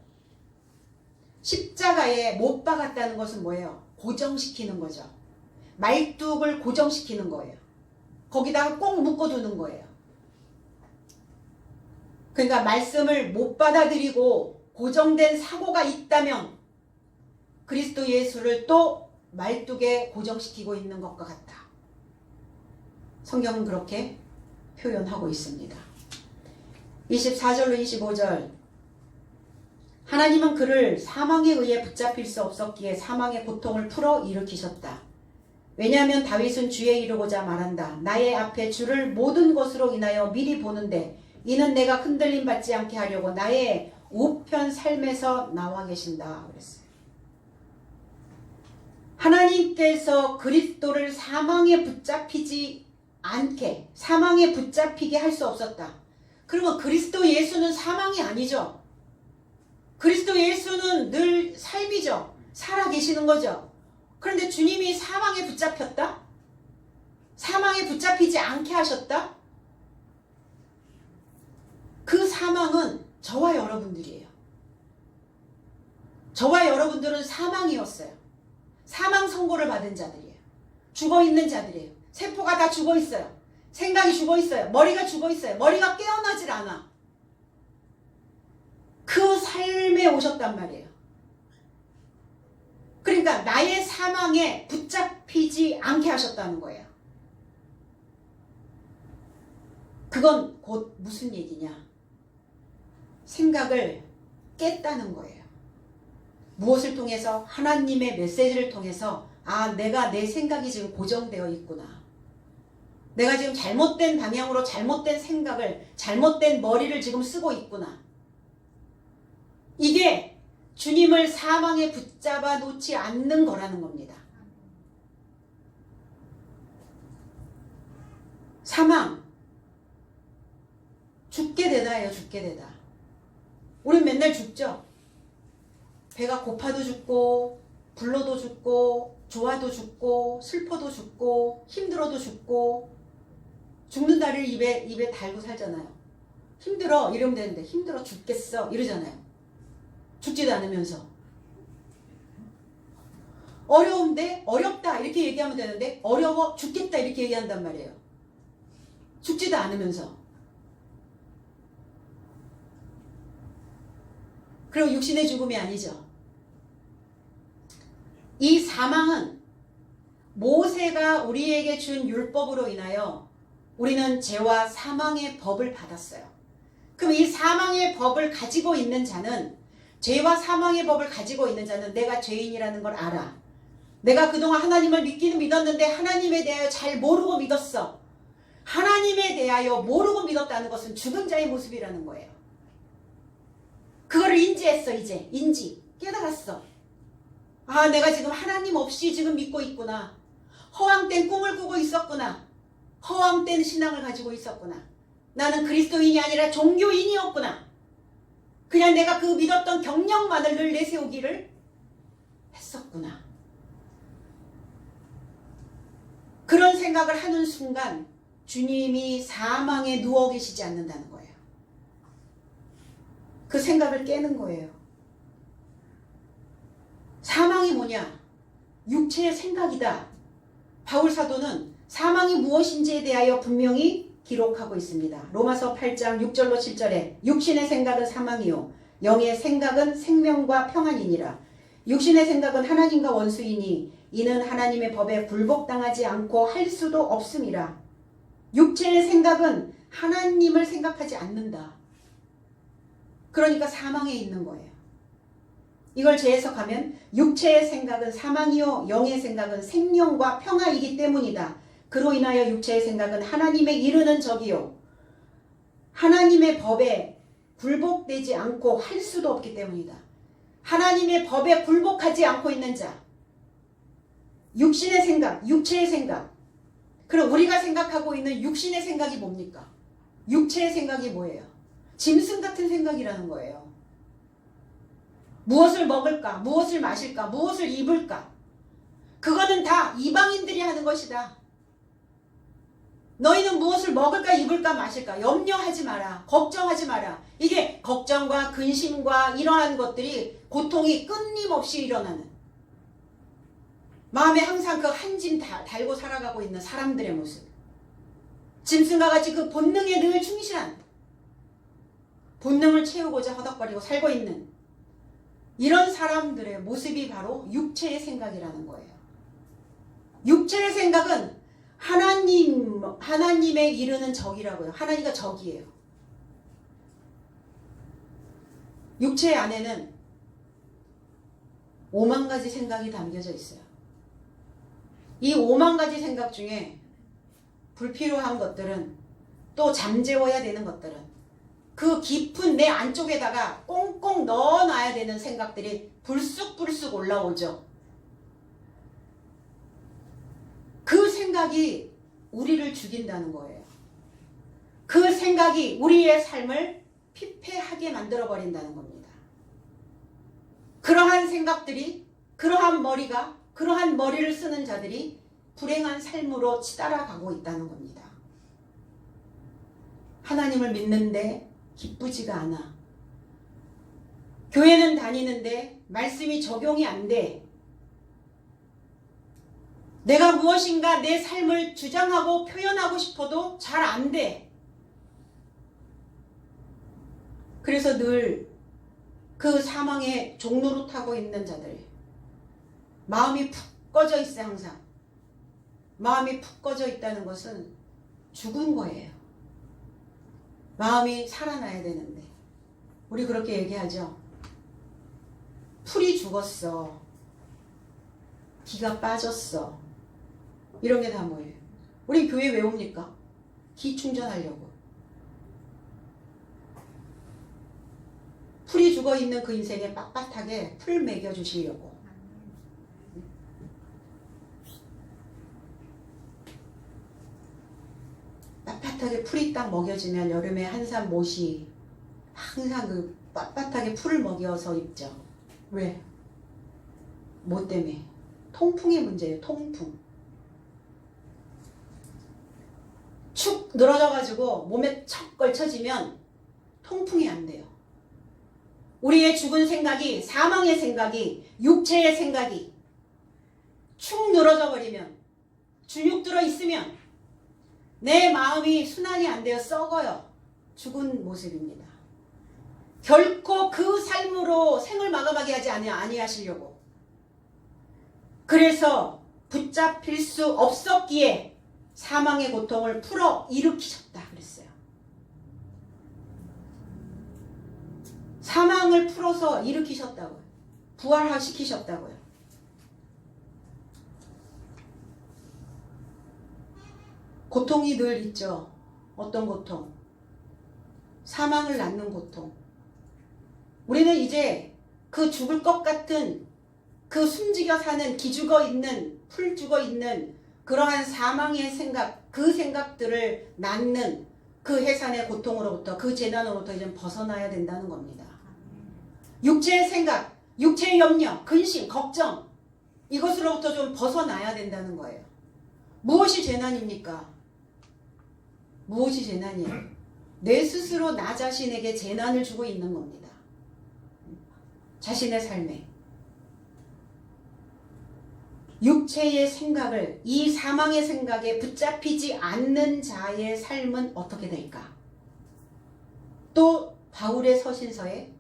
십자가에 못 박았다는 것은 뭐예요? 고정시키는 거죠. 말뚝을 고정시키는 거예요. 거기다가 꼭 묶어두는 거예요. 그러니까 말씀을 못 받아들이고 고정된 사고가 있다면 그리스도 예수를 또 말뚝에 고정시키고 있는 것과 같다. 성경은 그렇게 표현하고 있습니다. 24절로 25절. 하나님은 그를 사망에 의해 붙잡힐 수 없었기에 사망의 고통을 풀어 일으키셨다. 왜냐하면 다윗은 주에 이르고자 말한다. 나의 앞에 주를 모든 것으로 인하여 미리 보는데 이는 내가 흔들림 받지 않게 하려고 나의 우편 삶에서 나와 계신다. 그랬어요. 하나님께서 그리스도를 사망에 붙잡히지 않게, 사망에 붙잡히게 할 수 없었다. 그러면 그리스도 예수는 사망이 아니죠. 그리스도 예수는 늘 삶이죠. 살아계시는 거죠. 그런데 주님이 사망에 붙잡혔다? 사망에 붙잡히지 않게 하셨다? 그 사망은 저와 여러분들이에요. 저와 여러분들은 사망이었어요. 사망 선고를 받은 자들이에요. 죽어있는 자들이에요. 세포가 다 죽어있어요. 생각이 죽어있어요. 머리가 죽어있어요. 머리가 깨어나질 않아. 그 삶에 오셨단 말이에요. 그러니까 나의 사망에 붙잡히지 않게 하셨다는 거예요. 그건 곧 무슨 얘기냐? 생각을 깼다는 거예요. 무엇을 통해서? 하나님의 메시지를 통해서 내가 내 생각이 지금 고정되어 있구나. 내가 지금 잘못된 방향으로 잘못된 생각을, 잘못된 머리를 지금 쓰고 있구나. 이게 주님을 사망에 붙잡아 놓지 않는 거라는 겁니다. 사망, 죽게 되다예요. 죽게 되다. 우린 맨날 죽죠. 배가 고파도 죽고, 불러도 죽고, 좋아도 죽고, 슬퍼도 죽고, 힘들어도 죽고, 죽는 다리를 입에 달고 살잖아요. 힘들어 이러면 되는데 힘들어 죽겠어 이러잖아요. 죽지도 않으면서. 어려운데 어렵다 이렇게 얘기하면 되는데 어려워 죽겠다 이렇게 얘기한단 말이에요. 죽지도 않으면서. 그리고 육신의 죽음이 아니죠. 이 사망은 모세가 우리에게 준 율법으로 인하여 우리는 죄와 사망의 법을 받았어요. 그럼 이 사망의 법을 가지고 있는 자는, 죄와 사망의 법을 가지고 있는 자는 내가 죄인이라는 걸 알아. 내가 그동안 하나님을 믿기는 믿었는데 하나님에 대하여 잘 모르고 믿었어. 하나님에 대하여 모르고 믿었다는 것은 죽은 자의 모습이라는 거예요. 그거를 인지했어. 이제 깨달았어. 아, 내가 지금 하나님 없이 지금 믿고 있구나. 허황된 꿈을 꾸고 있었구나. 허황된 신앙을 가지고 있었구나. 나는 그리스도인이 아니라 종교인이었구나. 그냥 내가 그 믿었던 경력만을 늘 내세우기를 했었구나. 그런 생각을 하는 순간 주님이 사망에 누워 계시지 않는다는 거예요. 그 생각을 깨는 거예요. 사망이 뭐냐? 육체의 생각이다. 바울 사도는 사망이 무엇인지에 대하여 분명히 기록하고 있습니다. 로마서 8장 6절로 7절에 육신의 생각은 사망이요 영의 생각은 생명과 평안이니라. 육신의 생각은 하나님과 원수이니 이는 하나님의 법에 굴복당하지 않고 할 수도 없음이라. 육체의 생각은 하나님을 생각하지 않는다. 그러니까 사망에 있는 거예요. 이걸 재해석하면 육체의 생각은 사망이요 영의 생각은 생명과 평화이기 때문이다. 그로 인하여 육체의 생각은 하나님에 이르는 적이요 하나님의 법에 굴복되지 않고 할 수도 없기 때문이다. 하나님의 법에 굴복하지 않고 있는 자, 육신의 생각, 육체의 생각. 그럼 우리가 생각하고 있는 육신의 생각이 뭡니까? 육체의 생각이 뭐예요? 짐승 같은 생각이라는 거예요. 무엇을 먹을까? 무엇을 마실까? 무엇을 입을까? 그거는 다 이방인들이 하는 것이다. 너희는 무엇을 먹을까? 입을까? 마실까? 염려하지 마라. 걱정하지 마라. 이게 걱정과 근심과 이러한 것들이 고통이 끊임없이 일어나는, 마음에 항상 그 한 짐 달고 살아가고 있는 사람들의 모습. 짐승과 같이 그 본능에 늘 충실한, 본능을 채우고자 허덕거리고 살고 있는 이런 사람들의 모습이 바로 육체의 생각이라는 거예요. 육체의 생각은 하나님에 이르는 적이라고요. 하나님과 적이에요. 육체 안에는 5만 가지 생각이 담겨져 있어요. 이 5만 가지 생각 중에 불필요한 것들은, 또 잠재워야 되는 것들은, 그 깊은 내 안쪽에다가 꽁꽁 넣어놔야 되는 생각들이 불쑥불쑥 올라오죠. 그 생각이 우리를 죽인다는 거예요. 그 생각이 우리의 삶을 피폐하게 만들어버린다는 겁니다. 그러한 생각들이, 그러한 머리를 쓰는 자들이 불행한 삶으로 치달아가고 있다는 겁니다. 하나님을 믿는데 기쁘지가 않아. 교회는 다니는데 말씀이 적용이 안 돼. 내가 무엇인가 내 삶을 주장하고 표현하고 싶어도 잘 안 돼. 그래서 늘 그 사망의 종로로 타고 있는 자들, 마음이 푹 꺼져 있어. 항상 마음이 푹 꺼져 있다는 것은 죽은 거예요. 마음이 살아나야 되는데 우리 그렇게 얘기하죠. 풀이 죽었어, 기가 빠졌어. 이런 게 다 뭐예요? 우리 교회 왜 옵니까? 기 충전하려고. 풀이 죽어있는 그 인생에 빳빳하게 풀 먹여주시려고. 빳빳하게 풀이 딱 먹여지면 여름에 한산 못이 항상 그 빳빳하게 풀을 먹여서 입죠. 왜? 뭐 때문에? 통풍의 문제예요. 통풍. 축 늘어져가지고 몸에 척 걸쳐지면 통풍이 안 돼요. 우리의 죽은 생각이, 사망의 생각이, 육체의 생각이 축 늘어져 버리면, 주눅 들어 있으면 내 마음이 순환이 안 되어 썩어요. 죽은 모습입니다. 결코 그 삶으로 생을 마감하게 하지 아니하시려고. 그래서 붙잡힐 수 없었기에 사망의 고통을 풀어 일으키셨다 그랬어요. 사망을 풀어서 일으키셨다고요. 부활시키셨다고요. 고통이 늘 있죠. 어떤 고통? 사망을 낳는 고통. 우리는 이제 그 죽을 것 같은 그 숨죽여 사는 기죽어 있는 풀 죽어 있는 그러한 사망의 생각, 그 생각들을 낳는 그 해산의 고통으로부터, 그 재난으로부터 이제 벗어나야 된다는 겁니다. 육체의 생각, 육체의 염려, 근심, 걱정, 이것으로부터 좀 벗어나야 된다는 거예요. 무엇이 재난입니까? 무엇이 재난이에요? 내 스스로 나 자신에게 재난을 주고 있는 겁니다. 자신의 삶에. 육체의 생각을, 이 사망의 생각에 붙잡히지 않는 자의 삶은 어떻게 될까? 또 바울의 서신서에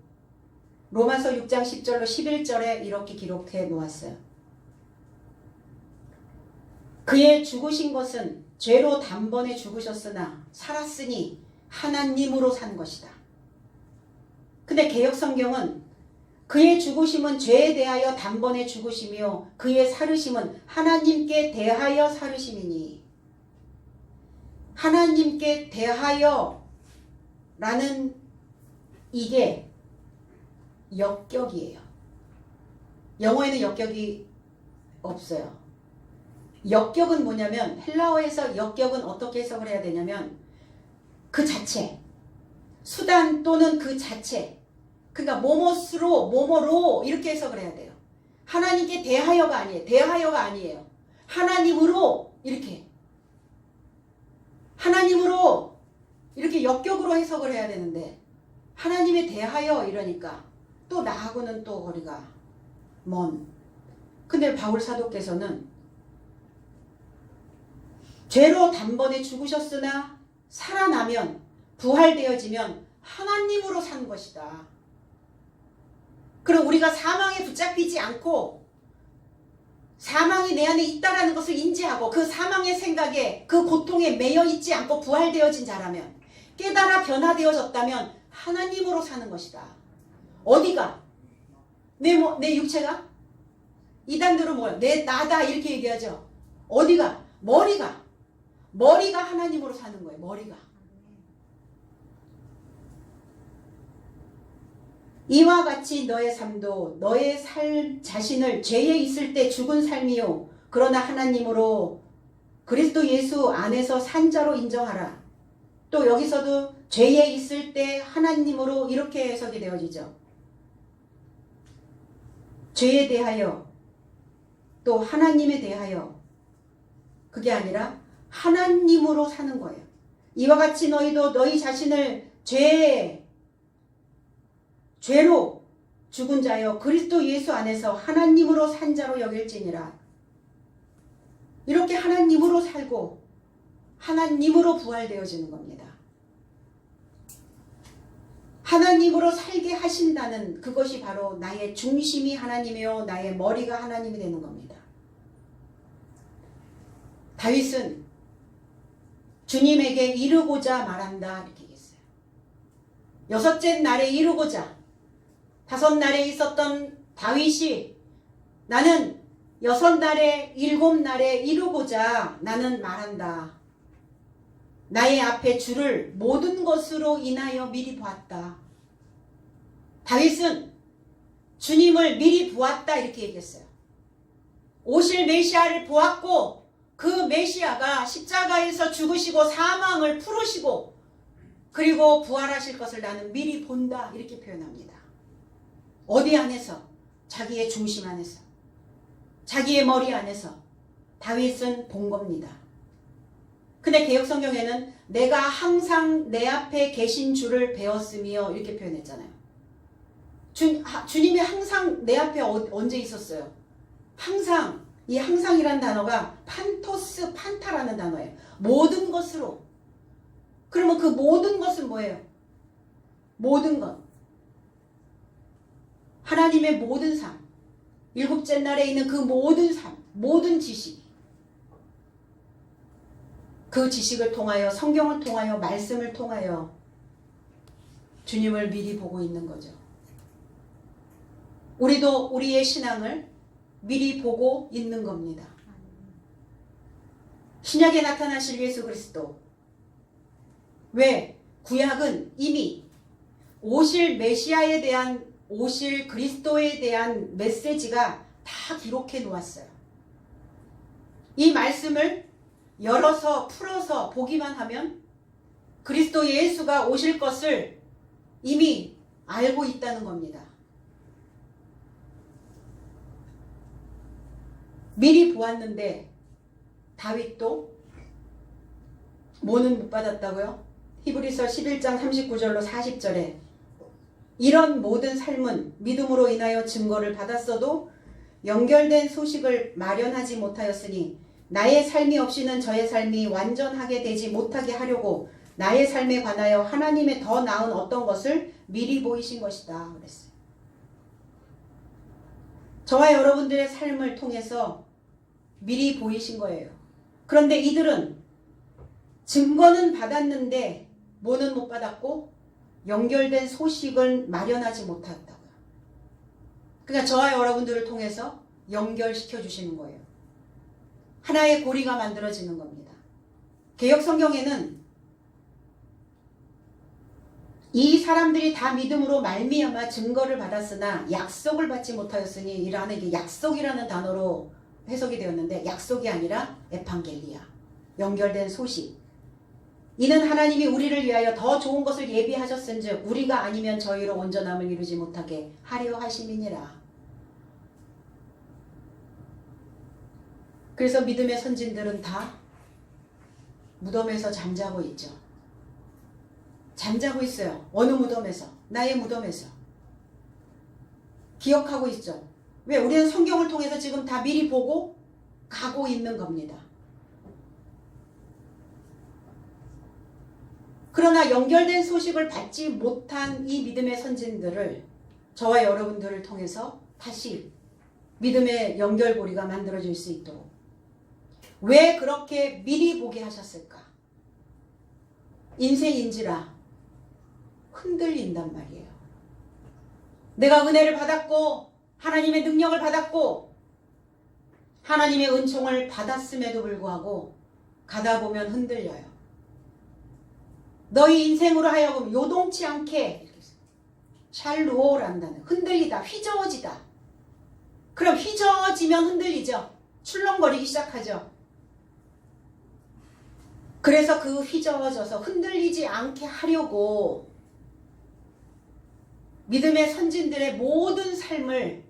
로마서 6장 10절로 11절에 이렇게 기록해 놓았어요. 그의 죽으신 것은 죄로 단번에 죽으셨으나 살았으니 하나님으로 산 것이다. 근데 개역성경은 그의 죽으심은 죄에 대하여 단번에 죽으시며 그의 살으심은 하나님께 대하여 살으심이니, 하나님께 대하여 라는 이게 역격이에요. 영어에는 역격이 없어요. 역격은 뭐냐면, 헬라어에서 역격은 어떻게 해석을 해야 되냐면 그 자체, 수단 또는 그 자체, 그러니까 뭐뭐스로 뭐뭐로 이렇게 해석을 해야 돼요. 하나님께 대하여가 아니에요. 대하여가 아니에요. 하나님으로 이렇게, 하나님으로 이렇게 역격으로 해석을 해야 되는데 하나님에 대하여 이러니까 또 나하고는 또 거리가 먼. 근데 바울 사도께서는 죄로 단번에 죽으셨으나 살아나면, 부활되어지면 하나님으로 산 것이다. 그럼 우리가 사망에 붙잡히지 않고 사망이 내 안에 있다라는 것을 인지하고 그 사망의 생각에, 그 고통에 매여 있지 않고 부활되어진 자라면, 깨달아 변화되어졌다면 하나님으로 사는 것이다. 어디가? 내 육체가? 이단들은 뭐야? 내 나다 이렇게 얘기하죠. 어디가? 머리가 하나님으로 사는 거예요. 머리가. 이와 같이 너의 삶도 너의 삶 자신을 죄에 있을 때 죽은 삶이요 그러나 하나님으로 그리스도 예수 안에서 산 자로 인정하라. 또 여기서도 죄에 있을 때 하나님으로 이렇게 해석이 되어지죠. 죄에 대하여 또 하나님에 대하여, 그게 아니라 하나님으로 사는 거예요. 이와 같이 너희도 너희 자신을 죄로 죽은 자여 그리스도 예수 안에서 하나님으로 산 자로 여길지니라. 이렇게 하나님으로 살고 하나님으로 부활되어지는 겁니다. 하나님으로 살게 하신다는 그것이 바로 나의 중심이 하나님이요 나의 머리가 하나님이 되는 겁니다. 다윗은 주님에게 이르고자 말한다 이렇게 얘기했어요. 여섯째 날에 이르고자, 다섯 날에 있었던 다윗이 나는 여섯 날에 일곱 날에 이르고자 나는 말한다. 나의 앞에 주를 모든 것으로 인하여 미리 보았다. 다윗은 주님을 미리 보았다 이렇게 얘기했어요. 오실 메시아를 보았고 그 메시아가 십자가에서 죽으시고 사망을 풀으시고 그리고 부활하실 것을 나는 미리 본다 이렇게 표현합니다. 어디 안에서? 자기의 중심 안에서, 자기의 머리 안에서 다윗은 본 겁니다. 근데 개역성경에는 내가 항상 내 앞에 계신 주를 배웠으며 이렇게 표현했잖아요. 주님이 항상 내 앞에 언제 있었어요? 항상. 이 항상이라는 단어가 판토스 판타라는 단어예요. 모든 것으로. 그러면 그 모든 것은 뭐예요? 모든 것. 하나님의 모든 삶, 일곱째 날에 있는 그 모든 삶, 모든 지식, 그 지식을 통하여, 성경을 통하여, 말씀을 통하여 주님을 미리 보고 있는 거죠. 우리도 우리의 신앙을 미리 보고 있는 겁니다. 신약에 나타나실 예수 그리스도. 왜? 구약은 이미 오실 메시아에 대한, 오실 그리스도에 대한 메시지가 다 기록해 놓았어요. 이 말씀을 열어서 풀어서 보기만 하면 그리스도 예수가 오실 것을 이미 알고 있다는 겁니다. 미리 보았는데 다윗도 뭐는 못 받았다고요? 히브리서 11장 39절로 40절에 이런 모든 삶은 믿음으로 인하여 증거를 받았어도 연결된 소식을 마련하지 못하였으니 나의 삶이 없이는 저의 삶이 완전하게 되지 못하게 하려고 나의 삶에 관하여 하나님의 더 나은 어떤 것을 미리 보이신 것이다 그랬어요. 저와 여러분들의 삶을 통해서 미리 보이신 거예요. 그런데 이들은 증거는 받았는데 뭐는 못 받았고 연결된 소식을 마련하지 못했다고요. 그러니까 저와 여러분들을 통해서 연결시켜 주시는 거예요. 하나의 고리가 만들어지는 겁니다. 개역 성경에는 이 사람들이 다 믿음으로 말미암아 증거를 받았으나 약속을 받지 못하였으니 이라는 게 약속이라는 단어로 해석이 되었는데 약속이 아니라 에판겔리아, 연결된 소식. 이는 하나님이 우리를 위하여 더 좋은 것을 예비하셨은즉 우리가 아니면 저희로 온전함을 이루지 못하게 하려 하심이니라. 그래서 믿음의 선진들은 다 무덤에서 잠자고 있죠. 잠자고 있어요. 어느 무덤에서? 나의 무덤에서. 기억하고 있죠. 왜? 우리는 성경을 통해서 지금 다 미리 보고 가고 있는 겁니다. 그러나 연결된 소식을 받지 못한 이 믿음의 선진들을 저와 여러분들을 통해서 다시 믿음의 연결고리가 만들어질 수 있도록 왜 그렇게 미리 보게 하셨을까? 인생인지라 흔들린단 말이에요. 내가 은혜를 받았고 하나님의 능력을 받았고 하나님의 은총을 받았음에도 불구하고 가다 보면 흔들려요. 너희 인생으로 하여금 요동치 않게 샬루오란다는 흔들리다, 휘저어지다. 그럼 휘저어지면 흔들리죠. 출렁거리기 시작하죠. 그래서 그 휘저어져서 흔들리지 않게 하려고 믿음의 선진들의 모든 삶을,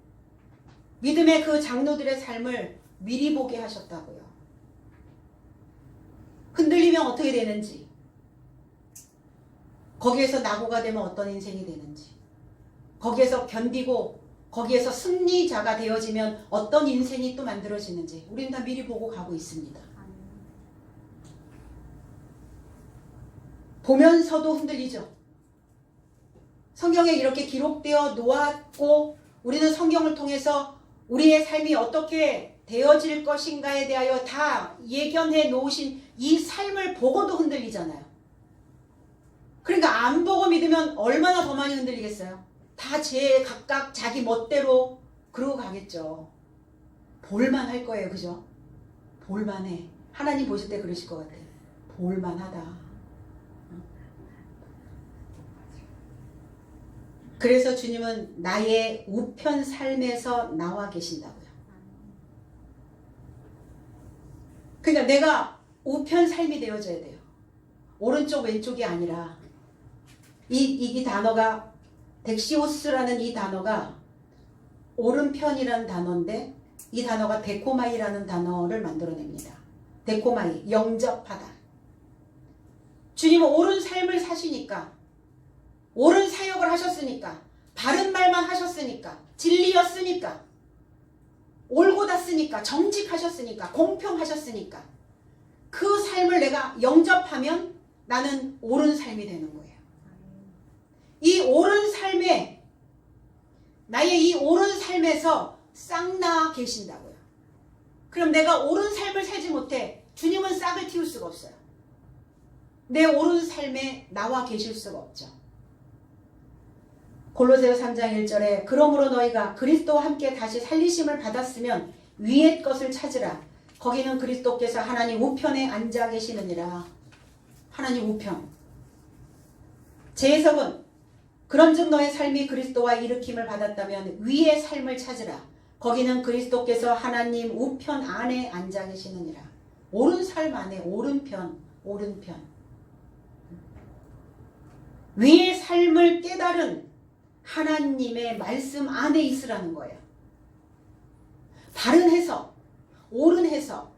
믿음의 그 장로들의 삶을 미리 보게 하셨다고요. 흔들리면 어떻게 되는지, 거기에서 낙오가 되면 어떤 인생이 되는지, 거기에서 견디고 거기에서 승리자가 되어지면 어떤 인생이 또 만들어지는지 우리는 다 미리 보고 가고 있습니다. 보면서도 흔들리죠. 성경에 이렇게 기록되어 놓았고 우리는 성경을 통해서 우리의 삶이 어떻게 되어질 것인가에 대하여 다 예견해 놓으신 이 삶을 보고도 흔들리잖아요. 그러니까 안 보고 믿으면 얼마나 더 많이 흔들리겠어요. 다 각각 자기 멋대로 그러고 가겠죠. 볼만 할 거예요. 그죠? 볼만해. 하나님 보실 때 그러실 것 같아요. 볼만하다. 그래서 주님은 나의 우편 삶에서 나와 계신다고요. 그러니까 내가 우편 삶이 되어져야 돼요. 오른쪽 왼쪽이 아니라 이 단어가 덱시오스라는 이 단어가 오른편이라는 단어인데 이 단어가 데코마이라는 단어를 만들어냅니다. 데코마이, 영접하다. 주님은 옳은 삶을 사시니까, 옳은 사역을 하셨으니까, 바른 말만 하셨으니까, 진리였으니까, 올곧았으니까, 정직하셨으니까, 공평하셨으니까 그 삶을 내가 영접하면 나는 옳은 삶이 되는 거예요. 이 옳은 삶에 나의 이 옳은 삶에서 싹나 계신다고요. 그럼 내가 옳은 삶을 살지 못해 주님은 싹을 틔울 수가 없어요. 내 옳은 삶에 나와 계실 수가 없죠. 골로새서 3장 1절에 그러므로 너희가 그리스도와 함께 다시 살리심을 받았으면 위의 것을 찾으라. 거기는 그리스도께서 하나님 우편에 앉아 계시느니라. 하나님 우편. 제 해석은 그런즉 너의 삶이 그리스도와 일으킴을 받았다면 위의 삶을 찾으라. 거기는 그리스도께서 하나님 우편 안에 앉아 계시느니라. 옳은 삶 안에 오른편. 위의 삶을 깨달은 하나님의 말씀 안에 있으라는 거예요. 바른 해석, 옳은 해석.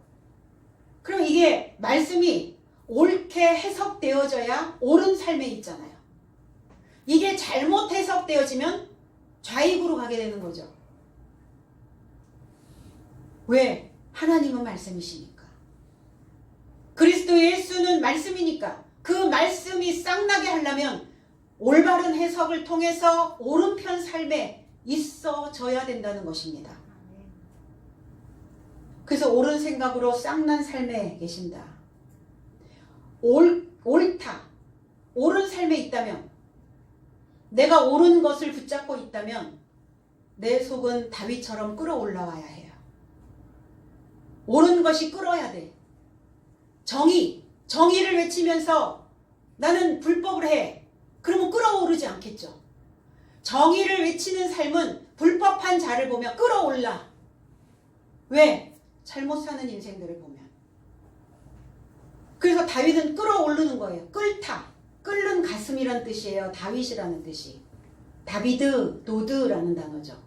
그럼 이게 말씀이 옳게 해석되어져야 옳은 삶에 있잖아요. 이게 잘못 해석되어지면 좌익으로 가게 되는 거죠. 왜? 하나님은 말씀이시니까. 그리스도 예수는 말씀이니까. 그 말씀이 싹나게 하려면 올바른 해석을 통해서 오른편 삶에 있어져야 된다는 것입니다. 그래서 옳은 생각으로 싹난 삶에 계신다. 옳다. 옳은 삶에 있다면, 내가 옳은 것을 붙잡고 있다면 내 속은 다윗처럼 끌어올라와야 해요. 옳은 것이 끌어야 돼. 정의를 외치면서 나는 불법을 해. 그러면 끌어오르지 않겠죠. 정의를 외치는 삶은 불법한 자를 보며 끌어올라. 왜? 잘못 사는 인생들을 보면. 그래서 다윗은 끌어오르는 거예요. 끓는 가슴이란 뜻이에요. 다윗이라는 뜻이. 다비드, 도드라는 단어죠.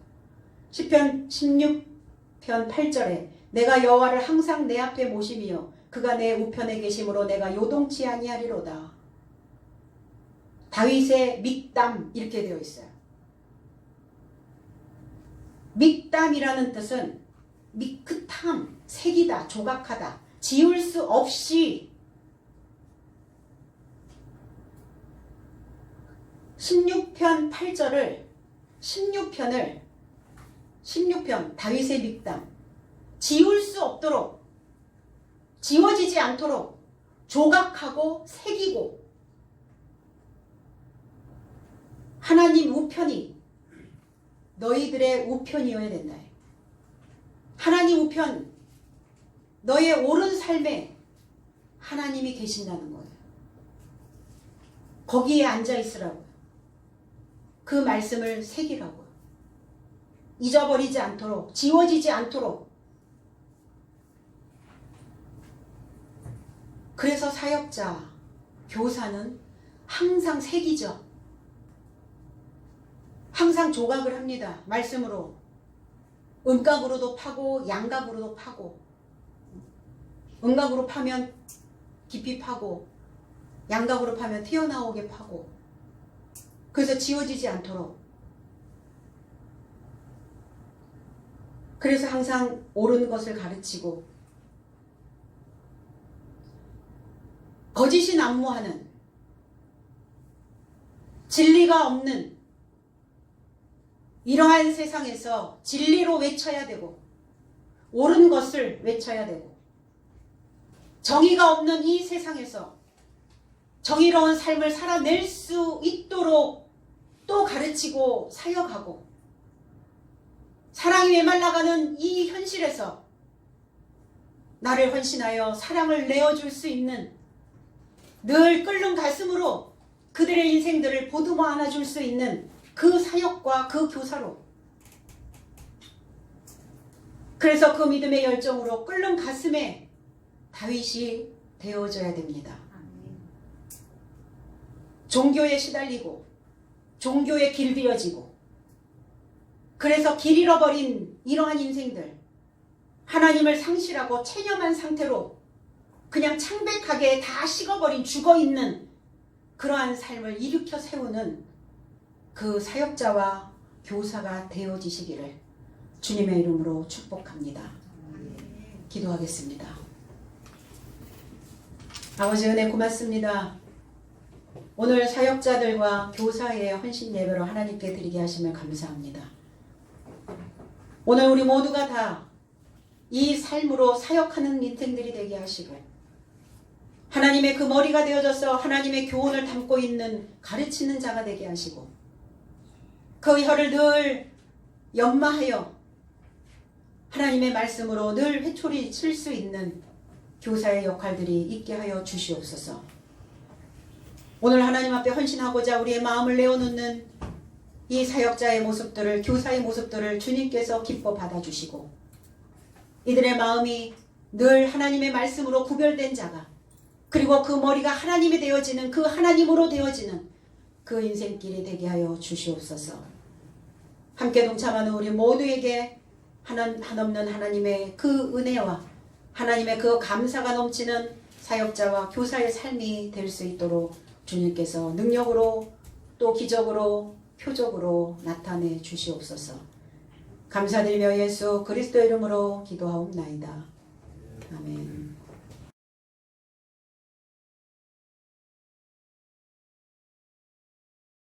시편 16편 8절에 내가 여호와를 항상 내 앞에 모심이요 그가 내 우편에 계심으로 내가 요동치 아니하리로다. 다윗의 믹담 이렇게 되어 있어요. 믹담이라는 뜻은 미크탐, 색이다, 조각하다, 지울 수 없이 16편 8절을 16편 다윗의 믹담 지울 수 없도록 지워지지 않도록 조각하고 새기고 하나님 우편이 너희들의 우편이어야 된다. 하나님 우편 너의 옳은 삶에 하나님이 계신다는 거예요. 거기에 앉아 있으라고요. 그 말씀을 새기라고요. 잊어버리지 않도록 지워지지 않도록. 그래서 사역자, 교사는 항상 새기죠. 항상 조각을 합니다. 말씀으로. 음각으로도 파고 양각으로도 파고. 음각으로 파면 깊이 파고 양각으로 파면 튀어나오게 파고. 그래서 지워지지 않도록. 그래서 항상 옳은 것을 가르치고 거짓이 난무하는 진리가 없는 이러한 세상에서 진리로 외쳐야 되고 옳은 것을 외쳐야 되고 정의가 없는 이 세상에서 정의로운 삶을 살아낼 수 있도록 또 가르치고 사역하고 사랑이 메말라가는 이 현실에서 나를 헌신하여 사랑을 내어줄 수 있는 늘 끓는 가슴으로 그들의 인생들을 보듬어 안아줄 수 있는 그 사역과 그 교사로 그래서 그 믿음의 열정으로 끓는 가슴에 다윗이 되어져야 됩니다. 종교에 시달리고 종교에 길들여지고 그래서 길 잃어버린 이러한 인생들 하나님을 상실하고 체념한 상태로 그냥 창백하게 다 식어버린 죽어있는 그러한 삶을 일으켜 세우는 그 사역자와 교사가 되어지시기를 주님의 이름으로 축복합니다. 기도하겠습니다. 아버지 은혜 고맙습니다. 오늘 사역자들과 교사의 헌신 예배로 하나님께 드리게 하시면 감사합니다. 오늘 우리 모두가 다 이 삶으로 사역하는 인생들이 되게 하시고 하나님의 그 머리가 되어져서 하나님의 교훈을 담고 있는 가르치는 자가 되게 하시고 그 혀를 늘 연마하여 하나님의 말씀으로 늘 회초리 칠 수 있는 교사의 역할들이 있게 하여 주시옵소서. 오늘 하나님 앞에 헌신하고자 우리의 마음을 내어놓는 이 사역자의 모습들을, 교사의 모습들을 주님께서 기뻐 받아주시고 이들의 마음이 늘 하나님의 말씀으로 구별된 자가, 그리고 그 머리가 하나님이 되어지는, 그 하나님으로 되어지는 그 인생길이 되게 하여 주시옵소서. 함께 동참하는 우리 모두에게 한없는 하나님의 그 은혜와 하나님의 그 감사가 넘치는 사역자와 교사의 삶이 될 수 있도록 주님께서 능력으로 또 기적으로 표적으로 나타내 주시옵소서. 감사드리며 예수 그리스도 이름으로 기도하옵나이다. 아멘.